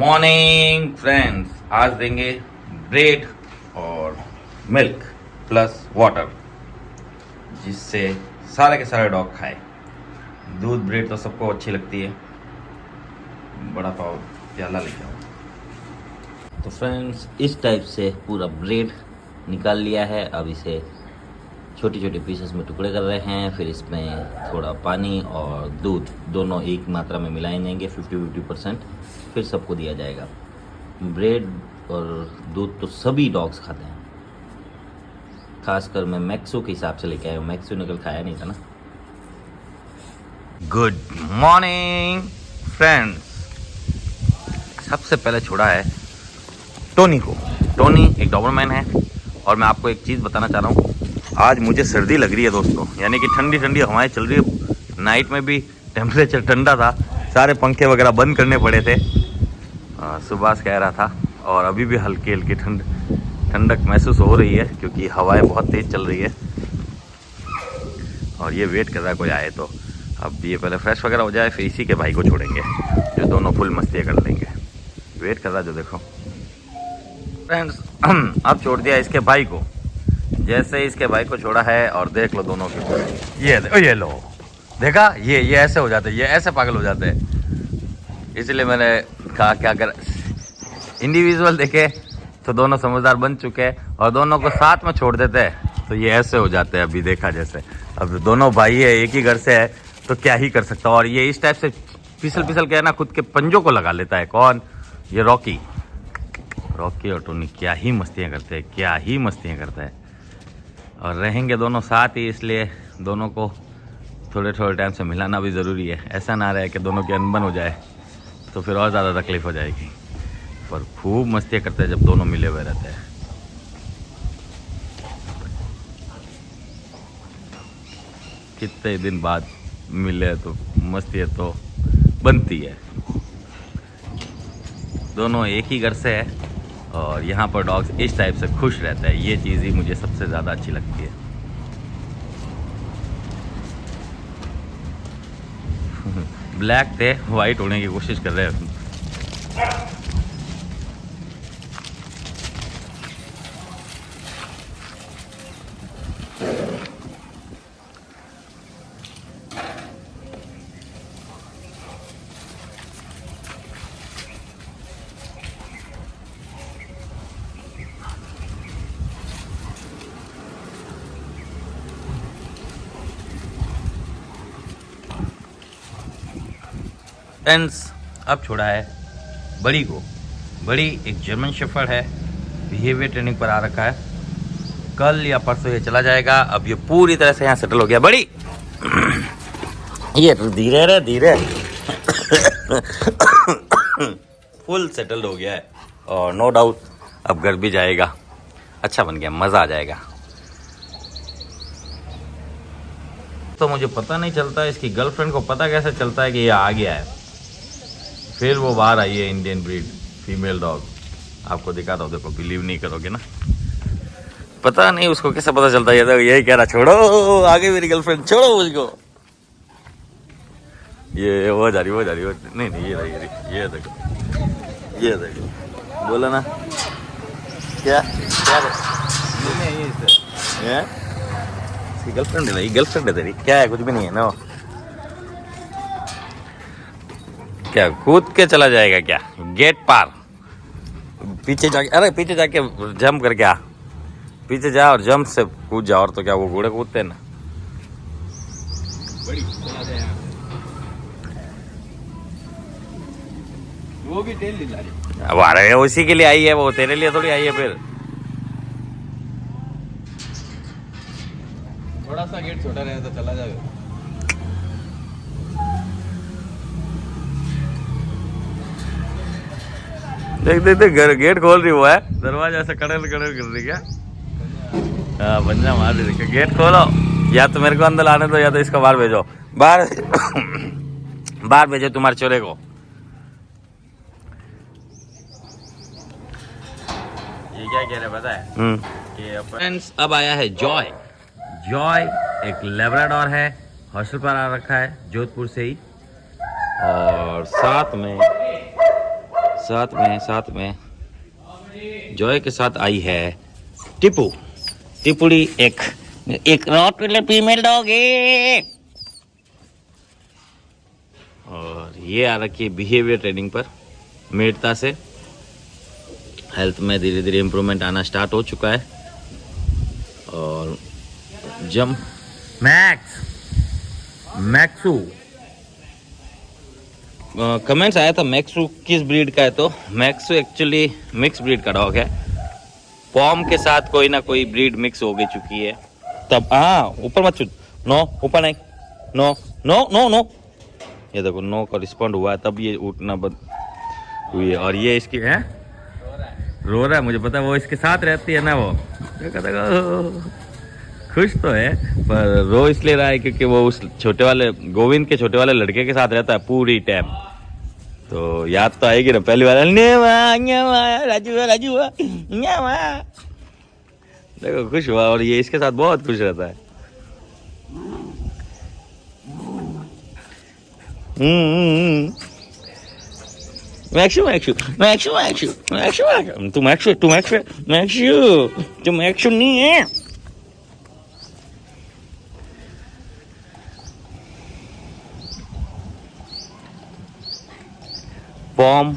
Morning friends, आज देंगे bread और मिल्क प्लस वाटर, जिससे सारे के सारे डॉग खाए। दूध ब्रेड तो सबको अच्छी लगती है। बड़ा पाव प्याला लेके आओ। तो फ्रेंड्स, इस टाइप से पूरा ब्रेड निकाल लिया है। अब इसे छोटे छोटे पीसेस में टुकड़े कर रहे हैं। फिर इसमें थोड़ा पानी और दूध दोनों एक मात्रा में मिलाए जाएंगे 50-50%। फिर सबको दिया जाएगा। ब्रेड और दूध तो सभी डॉग्स खाते हैं, खासकर मैं मैक्सो के हिसाब से लेके आया हूँ। मैक्सो ने कल खाया नहीं था ना। गुड मॉर्निंग फ्रेंड्स, सबसे पहले छोड़ा है टोनी को। टोनी एक डॉबरमैन है और मैं आपको एक चीज़ बताना चाह रहा हूँ। आज मुझे सर्दी लग रही है दोस्तों, यानी कि ठंडी ठंडी हवाएं चल रही है। नाइट में भी टेम्परेचर ठंडा था, सारे पंखे वगैरह बंद करने पड़े थे। सुभाष कह रहा था, और अभी भी हल्की हल्की ठंडक महसूस हो रही है, क्योंकि हवाएं बहुत तेज़ चल रही है। और ये वेट कर रहा है कोई आए तो। अब ये पहले फ्रेश वगैरह हो जाए, फिर इसी के भाई को छोड़ेंगे, जो दोनों फुल मस्ती कर लेंगे। वेट कर रहा है जो, देखो फ्रेंड्स। अब छोड़ दिया इसके भाई को। जैसे इसके भाई को छोड़ा है, और देख लो दोनों के, ये लो, देखा, ये ऐसे हो जाते, ये ऐसे पागल हो जाते हैं। इसलिए मैंने कहा कि अगर इंडिविजुअल देखे तो दोनों समझदार बन चुके हैं, और दोनों को साथ में छोड़ देते हैं तो ये ऐसे हो जाते हैं। अभी देखा जैसे, अब दोनों भाई है, एक ही घर से है, तो क्या ही कर सकता। और ये इस टाइप से फिसल के ना खुद के पंजों को लगा लेता है। कौन? ये रॉकी और टोनी क्या ही मस्तियाँ करते हैं, क्या ही मस्तियाँ करता है। और रहेंगे दोनों साथ ही, इसलिए दोनों को थोड़े टाइम से मिलाना भी ज़रूरी है। ऐसा ना रहे कि दोनों की अनबन हो जाए, तो फिर और ज़्यादा तकलीफ हो जाएगी। पर खूब मस्तियाँ करते हैं जब दोनों मिले हुए रहते हैं। कितने दिन बाद मिले तो मस्ती तो बनती है। दोनों एक ही घर से है, और यहाँ पर डॉग्स इस टाइप से खुश रहते हैं। ये चीज़ ही मुझे सबसे ज़्यादा अच्छी लगती है। ब्लैक थे, वाइट होने की कोशिश कर रहे हैं। फ्रेंड्स, अब छोड़ा है बड़ी को। बड़ी एक जर्मन शेफर्ड है, बिहेवियर ट्रेनिंग पर आ रखा है। कल या परसों ये चला जाएगा। अब ये पूरी तरह से यहाँ सेटल हो गया। बड़ी ये धीरे फुल सेटल्ड हो गया है, और नो डाउट अब घर भी जाएगा। अच्छा बन गया, मज़ा आ जाएगा। तो मुझे पता नहीं चलता, इसकी गर्लफ्रेंड को पता कैसे चलता है कि ये आ गया है। फिर वो बाहर आई है, इंडियन ब्रीड फीमेल डॉग। आपको दिखाता हूँ, देखो, बिलीव नहीं करोगे ना। पता नहीं उसको कैसे पता चलता है। तो यही कह रहा, छोड़ो आगे मेरी गर्लफ्रेंड, छोड़ो मुझको। ये वो जा रही नहीं, ये देखो, बोला ना क्या गर्लफ्रेंड है, गर्लफ्रेंड है तेरी? क्या है? कुछ भी नहीं है ना। क्या कूद के चला जाएगा क्या गेट पार? पीछे जाके, अरे पीछे जाके जंप करके आ, पीछे जा और जंप से कूद जा। और तो क्या, वो घोड़े कूदते हैं ना। वो भी तेल दिला रही। अब अरे उसी के लिए आई है, वो तेरे लिए थोड़ी आई है। फिर थोड़ा सा गेट छोटा रहे तो चला जाएगा। देख गेट खोल रही हुआ है, दरवाजा ऐसे कड़ल कर रही क्या। हाँ, बंजा मार दे। देखो, गेट खोलो, या तो मेरे को अंदर आने दो, या तो इसको बाहर भेजो। बाहर भेजो तुम्हारे चोरे को। ये क्या कह रहे पता है कि फ्रेंड्स, अब आया है जॉय। एक लेब्राडोर है, हॉस्टल पर आ रखा है जोधपुर से ही। और साथ में साथ में जॉय के साथ आई है टिपू, टिपुड़ी एक रॉटवीलर फीमेल डॉग है। और ये आ रखी है बिहेवियर ट्रेनिंग पर मेड़ता से। हेल्थ में धीरे धीरे इम्प्रूवमेंट आना स्टार्ट हो चुका है। और जम मैक्सू कमेंट्स आया था मैक्सू किस ब्रीड का है, तो मैक्सू एक्चुअली मिक्स ब्रीड का डॉग है। पॉम के साथ कोई ना कोई ब्रीड मिक्स हो गई चुकी है तब। हाँ ऊपर मत छू, नो ऊपर नहीं, नो नो नो नो। ये देखो नो का रिस्पॉन्ड हुआ है तब ये उठना बंद हुई है। और ये इसकी है रो रहा है, मुझे पता है, वो इसके साथ रहती है ना, वो खुश तो है पर रो इसलिए रहा है क्योंकि वो उस छोटे वाले गोविंद के छोटे वाले लड़के के साथ रहता है पूरी टाइम। तो याद तो आएगी ना पहली बार, राजू देखो खुश हुआ। और ये इसके साथ बहुत खुश रहता है। मैक्सू मैक्सू मैक्सू मैक्सू मैक्सू तू मैक्सू तू मैक्सू मैक्सू तू मैक्सू नहीं है। पॉम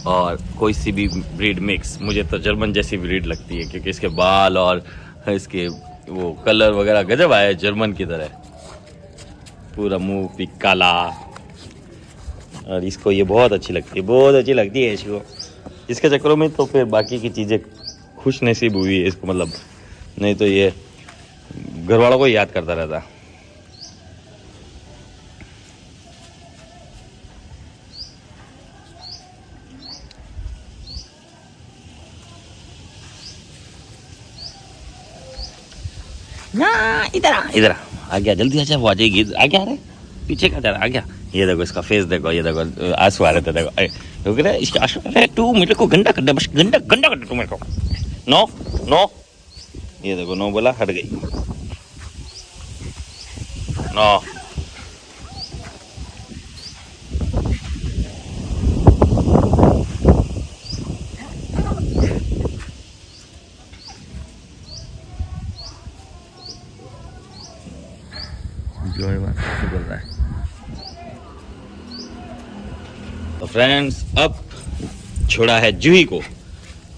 और कोई सी भी ब्रीड मिक्स, मुझे तो जर्मन जैसी ब्रीड लगती है क्योंकि इसके बाल और इसके वो कलर वगैरह गजब आया जर्मन की तरह, पूरा मुंह भी काला। और इसको ये बहुत अच्छी लगती है, बहुत अच्छी लगती है इसको। इसके चक्करों में तो फिर बाकी की चीज़ें खुश नसीब हुई है इसको, मतलब नहीं तो ये घर वालों को याद करता रहता। इधर आ गया, जल्दी आ जा, वो आ जाएगी। आ गया, अरे पीछे का आ गया। ये देखो इसका फेस देखो, ये देखो आंसू आ रहे थे, देखो रुक रहे इसके आंसू। अरे तू मेरे को गंदा कर दे, बस गंदा गंदा कर दे तू मेरे को। नो नो, ये देखो नो बोला, हट गई। नो बोल रहा है। तो फ्रेंड्स अब छोड़ा है जूही को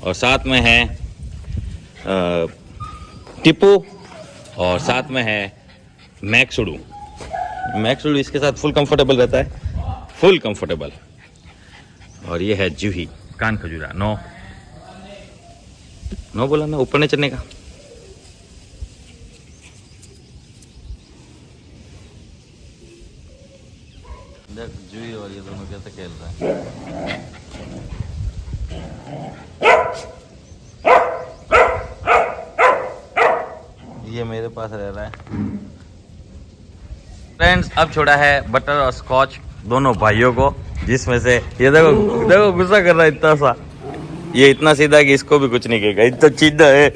और साथ में है टिपू और साथ में है मैक्सुडू। मैक्सुडू इसके साथ फुल कंफर्टेबल रहता है, फुल कंफर्टेबल। और ये है जूही, कान खजूरा। नो नो बोला ना, ऊपर नहीं चढ़ने का। जूही और ये दोनों कैसे खेल रहे हैं। ये मेरे पास रह रहा है। फ्रेंड्स अब छोड़ा है बटर और स्कॉच दोनों भाइयों को, जिसमें से ये देखो देखो गुस्सा कर रहा है इतना सा। ये इतना सीधा कि इसको भी कुछ नहीं कहेगा, इतना सीधा है।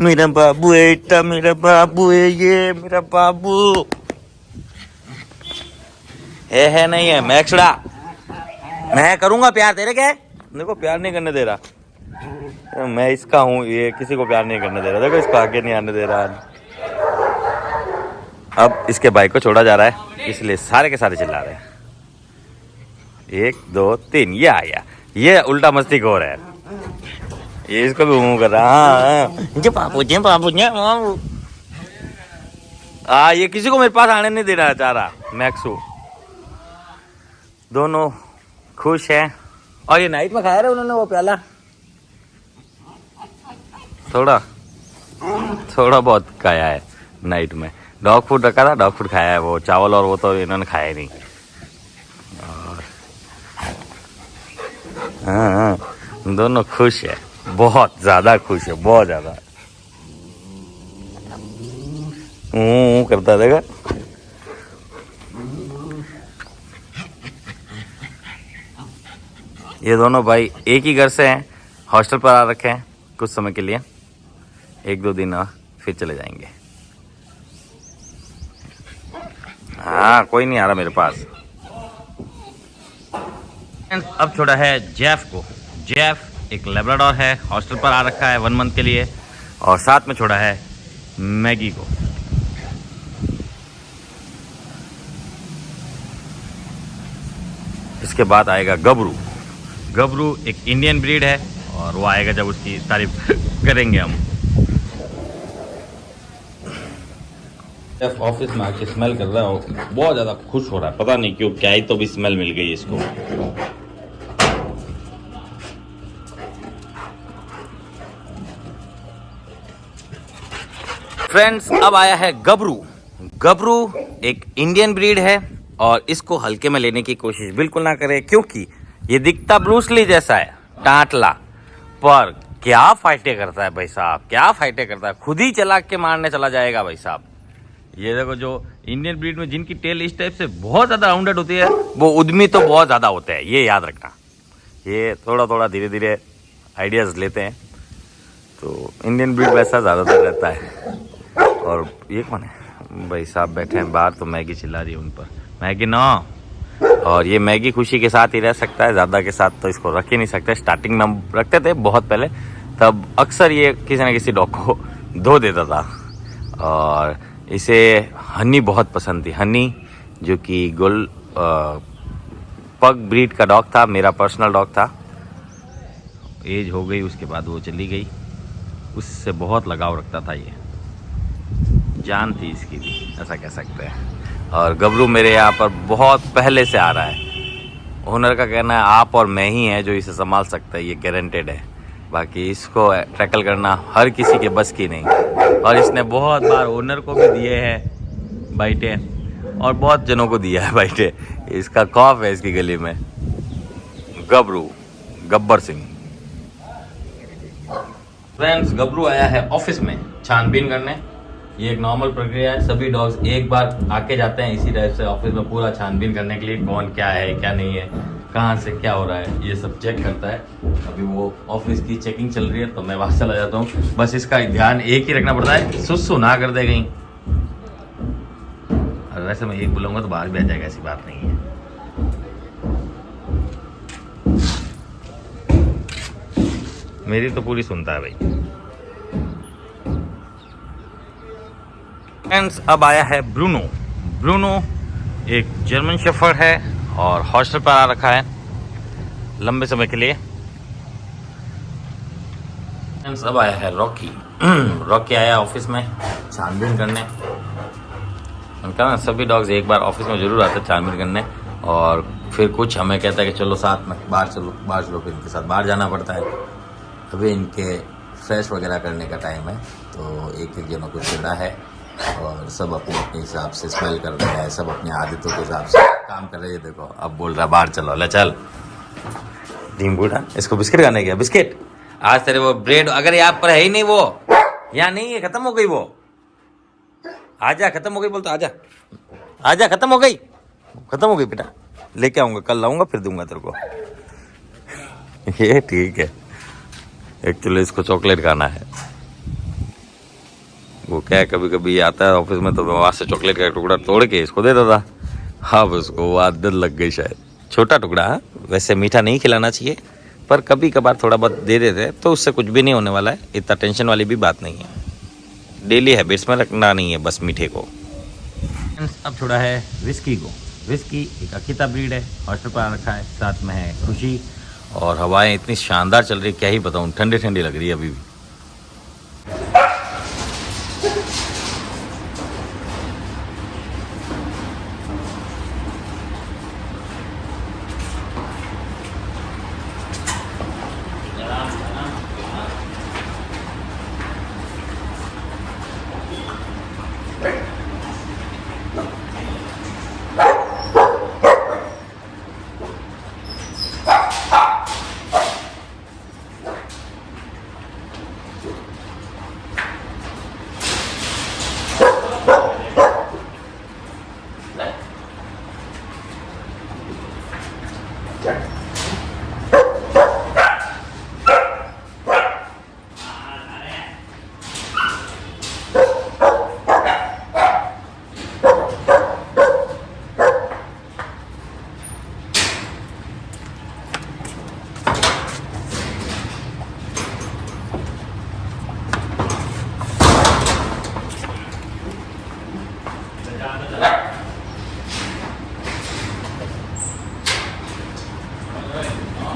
मेरा बाबू है, इतना मेरा बाबू है, ये मेरा बाबू है नहीं है। मैक्सड़ा मैं करूंगा प्यार, तेरे क्या देखो प्यार नहीं करने दे रहा। मैं इसका हूँ, ये किसी को प्यार नहीं करने दे रहा। देखो इसको आगे नहीं आने दे रहा। अब इसके भाई को छोड़ा जा रहा है, इसलिए सारे के सारे चिल्ला रहे हैं। 1 2 3 ये आया, ये उल्टा मस्ती हो रहा है। ये इसको भी मुंह कर रहा है। जे बाबू जे बाबू जे बाबू। ये किसी को मेरे पास आने नहीं दे रहा चाह रहा। मैक्सू दोनों खुश हैं। और ये नाइट में खाया रहे उन्होंने वो प्याला, थोड़ा बहुत खाया है नाइट में। डॉग फूड रखा था, डॉग फूड खाया है, वो चावल और वो तो इन्होंने खाया नहीं। और हाँ दोनों खुश है, बहुत ज़्यादा खुश है, बहुत ज़्यादा। करता देगा। ये दोनों भाई एक ही घर से हैं, हॉस्टल पर आ रखे हैं कुछ समय के लिए, 1-2 दिन और फिर चले जाएंगे। हाँ कोई नहीं आ रहा मेरे पास। अब छोड़ा है जेफ को। जेफ एक लेब्राडोर है, हॉस्टल पर आ रखा है 1 मंथ के लिए, और साथ में छोड़ा है मैगी को। इसके बाद आएगा गबरू। गबरू एक इंडियन ब्रीड है और वो आएगा जब उसकी तारीफ करेंगे हम। ऑफिस में आके स्मेल कर रहा है, बहुत ज़्यादा खुश हो रहा है, पता नहीं क्यों, क्या ही तो भी स्मेल मिल गई इसको। फ्रेंड्स, अब आया है गबरू। गबरू एक इंडियन ब्रीड है और इसको हल्के में लेने की कोशिश बिल्कुल ना करें, क्योंकि ये दिखता ब्रूस ली जैसा है, टाटला, पर क्या फाइटें करता है भाई साहब, क्या फाइटें करता है, खुद ही चला के मारने चला जाएगा भाई साहब। ये देखो, जो इंडियन ब्रीड में जिनकी टेल इस टाइप से बहुत ज़्यादा राउंडेड होती है, वो उद्यमी तो बहुत ज़्यादा होते हैं, ये याद रखना। ये थोड़ा थोड़ा धीरे धीरे आइडियाज़ लेते हैं, तो इंडियन ब्रीड वैसा ज़्यादातर रहता है। और ये कौन है भाई साहब, बैठे हैं बाहर, तो मैगी चिल्ला रही है उन पर, मैगी ना। और ये मैगी खुशी के साथ ही रह सकता है, ज़्यादा के साथ तो इसको रख ही नहीं सकते। स्टार्टिंग में हम रखते थे बहुत पहले, तब अक्सर ये किसी न किसी डॉग को धो देता था। और इसे हनी बहुत पसंद थी, हनी जो कि पग ब्रीड का डॉग था, मेरा पर्सनल डॉग था। एज हो गई, उसके बाद वो चली गई, उससे बहुत लगाव रखता था, ये जान थी इसकी भी, ऐसा कह सकते हैं। और गबरू मेरे यहाँ पर बहुत पहले से आ रहा है। ओनर का कहना है आप और मैं ही है जो इसे संभाल सकता है, ये गारंटेड है। बाकी इसको टैकल करना हर किसी के बस की नहीं। और इसने बहुत बार ओनर को भी दिए हैं बाइटे, और बहुत जनों को दिया है बाइटे। इसका खौफ है इसकी गली में। गबरू, गब्बर सिंह। फ्रेंड्स, गबरू आया है ऑफिस में छानबीन करने। ये एक नॉर्मल प्रक्रिया है, सभी डॉग्स एक बार आके जाते हैं इसी टाइप से ऑफिस में, पूरा छानबीन करने के लिए, कौन क्या है क्या नहीं है, कहाँ से क्या हो रहा है, ये सब चेक करता है। अभी वो ऑफिस की चेकिंग चल रही है, तो मैं वहाँ चला जाता हूँ। बस इसका ध्यान एक ही रखना पड़ता है, सुसु ना कर दे कहीं। और वैसे मैं एक बोलूँगा तो बाहर भी आ जाएगा, ऐसी बात नहीं है। मेरी तो पूरी सुनता है भाई। फ्रेंड्स, अब आया है ब्रूनो। ब्रूनो एक जर्मन शेफर्ड है और हॉस्टल पर आ रखा है लंबे समय के लिए। फ्रेंड्स, अब आया है रॉकी। रॉकी आया ऑफिस में छानबीन करने। उनका ना सभी डॉग्स एक बार ऑफिस में जरूर आते हैं छानबीन करने, और फिर कुछ हमें कहता है कि चलो साथ में बाहर चलो, फिर इनके साथ बाहर जाना पड़ता है। अभी इनके फ्रेश वगैरह करने का टाइम है, तो एक एक जनों को चिड़ा है और सब अपने अपने हिसाब से स्मेल कर रहे हैं, सब अपनी आदतों के हिसाब से काम कर रहे हैं। देखो, अब बोल रहा है बाहर चलो, ले चल टीम बूढ़ा, इसको बिस्किट खाने गया। बिस्किट आज तेरे वो ब्रेड अगर यहाँ पर है ही नहीं, वो यहाँ नहीं है, खत्म हो गई वो। आजा, खत्म हो गई बोल तो आजा, आजा, खत्म हो गई बेटा, लेके आऊंगा, कल लाऊंगा, फिर दूंगा तेरे को। ये ठीक है। एक्चुअली इसको चॉकलेट खाना है। वो क्या है, कभी कभी आता है ऑफिस में, तो मैं वहाँ से चॉकलेट का टुकड़ा तोड़ के इसको दे देता। हाँ, उसको वो आदत लग गई शायद। छोटा टुकड़ा, वैसे मीठा नहीं खिलाना चाहिए, पर कभी कभार थोड़ा बहुत दे देते तो उससे कुछ भी नहीं होने वाला है, इतना टेंशन वाली भी बात नहीं है। डेली हैबिट्स में रखना नहीं है बस मीठे को। अब छोड़ा है विस्की को। विस्की एक अकीता ब्रीड है, हॉस्टल पर आ रखा है, साथ में है खुशी। और हवाएं इतनी शानदार चल रही, क्या ही बताऊँ, ठंडी ठंडी लग रही है अभी भी।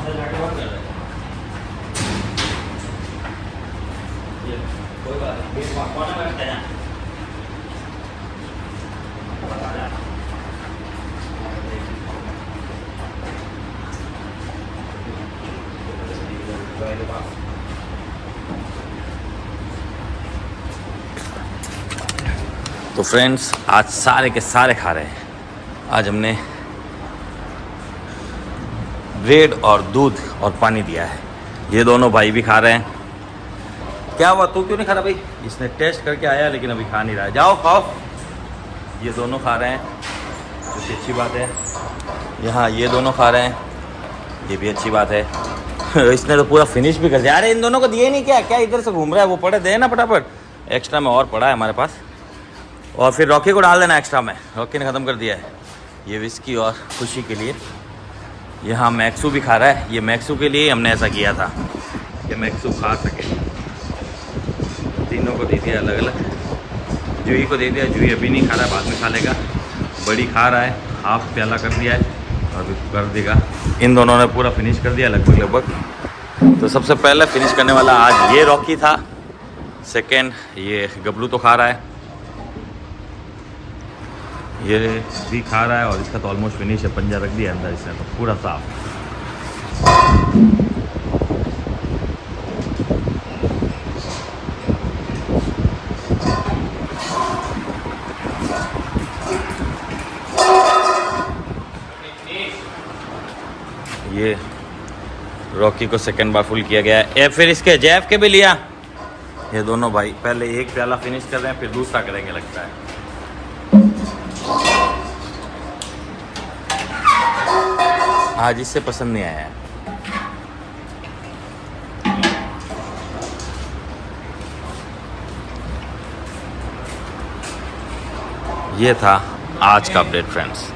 कोई बात नहीं, तो फ्रेंड्स आज सारे के सारे खा रहे हैं। आज हमने ब्रेड और दूध और पानी दिया है। ये दोनों भाई भी खा रहे हैं। क्या हुआ, तू क्यों नहीं खा रहा भाई? इसने टेस्ट करके आया लेकिन अभी खा नहीं रहा है। जाओ खाओ। ये दोनों खा रहे हैं, जो अच्छी बात है। यहाँ ये दोनों खा रहे हैं, ये भी अच्छी बात है। इसने तो पूरा फिनिश भी कर दिया। अरे इन दोनों को दिए नहीं क्या? क्या इधर से घूम रहा है? वो पड़े दे ना फटाफट। एक्स्ट्रा में और पड़ा है हमारे पास। और फिर रॉकी को डाल देना एक्स्ट्रा में। रॉकी ने ख़त्म कर दिया है। ये विस्की और खुशी के लिए। यहाँ मैक्सू भी खा रहा है। ये मैक्सू के लिए हमने ऐसा किया था कि मैक्सू खा सके। तीनों को दे दिया अलग अलग। जूही को दे दिया। जूही अभी नहीं खा रहा है, बाद में खा लेगा। बड़ी खा रहा है, हाफ प्याला कर दिया है और अभी कर देगा। इन दोनों ने पूरा फिनिश कर दिया लगभग। तो सबसे पहले फिनिश करने वाला आज ये रॉकी था। सेकेंड ये गबलू तो खा रहा है, ये भी खा रहा है और इसका तो ऑलमोस्ट फिनिश है। पंजा रख दिया अंदर इसने तो पूरा साफ। ये रॉकी को सेकंड बार फुल किया गया है। फिर इसके जैफ के भी लिया। ये दोनों भाई पहले एक प्याला फिनिश कर रहे हैं, फिर दूसरा करेंगे लगता है। आज इससे पसंद नहीं आया है। ये था आज का अपडेट फ्रेंड्स।